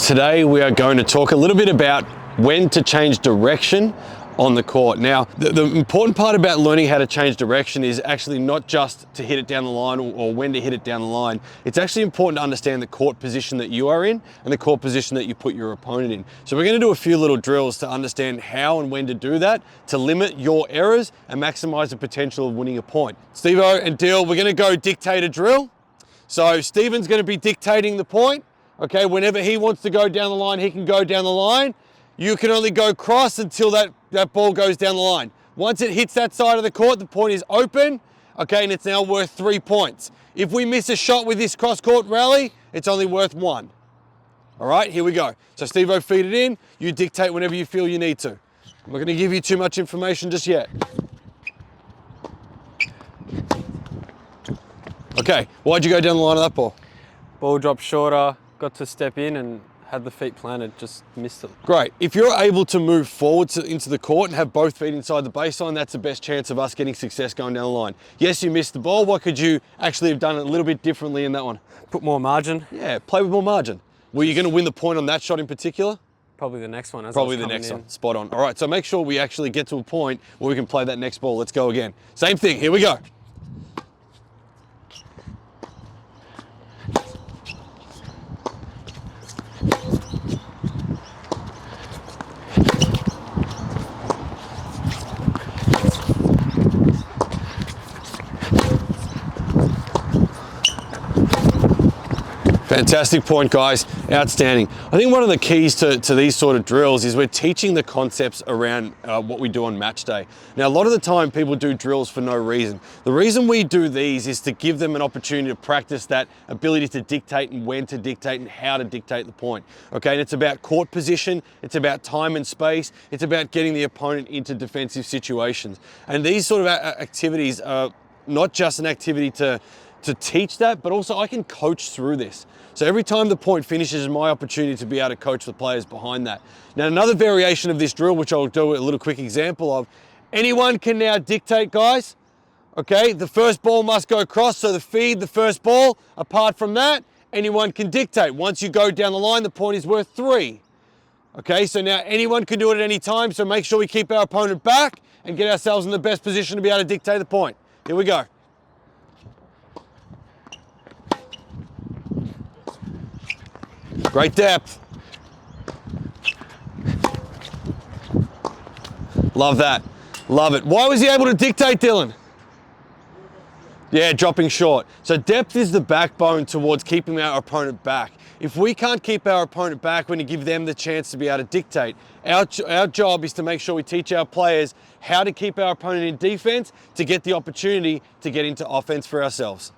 Today we are going to talk a little bit about when to change direction on the court. Now, the important part about learning how to change direction is actually not just to hit it down the line or when to hit it down the line. It's actually important to understand the court position that you are in and the court position that you put your opponent in. So we're going to do a few little drills to understand how and when to do that to limit your errors and maximize the potential of winning a point. Steve-O and Dill, we're going to go dictate a drill. So Stephen's going to be dictating the point. Okay, whenever he wants to go down the line, he can go down the line. You can only go cross until that ball goes down the line. Once it hits that side of the court, the point is open, okay, and it's now worth 3 points. If we miss a shot with this cross-court rally, it's only worth 1. All right, here we go. So Steve-O, feed it in. You dictate whenever you feel you need to. I'm not gonna give you too much information just yet. Okay, why'd you go down the line of that ball? Ball dropped shorter, got to step in and had the feet planted, just missed it. Great. If you're able to move forward into the court and have both feet inside the baseline, that's the best chance of us getting success going down the line. Yes, you missed the ball. What could you actually have done a little bit differently in that one? Put more margin. Yeah, play with more margin. Were you going to win the point on that shot in particular? Probably the next one. Probably the next one. Spot on. All right, so make sure we actually get to a point where we can play that next ball. Let's go again. Same thing. Here we go. Fantastic point, guys. Outstanding. I think one of the keys to these sort of drills is we're teaching the concepts around what we do on match day. Now, a lot of the time people do drills for no reason. The reason we do these is to give them an opportunity to practice that ability to dictate and when to dictate and how to dictate the point. Okay, and it's about court position, it's about time and space, it's about getting the opponent into defensive situations. And these sort of activities are not just an activity to teach that, but also I can coach through this. So every time the point finishes is my opportunity to be able to coach the players behind that. Now, another variation of this drill, which I'll do a little quick example of, anyone can now dictate, guys. Okay, the first ball must go cross, so feed the first ball. Apart from that, anyone can dictate. Once you go down the line, the point is worth 3. Okay, so now anyone can do it at any time, so make sure we keep our opponent back and get ourselves in the best position to be able to dictate the point. Here we go. Great depth. Love that. Love it. Why was he able to dictate, Dylan? Yeah, dropping short. So depth is the backbone towards keeping our opponent back. If we can't keep our opponent back, we're going to give them the chance to be able to dictate. Our job is to make sure we teach our players how to keep our opponent in defense to get the opportunity to get into offense for ourselves.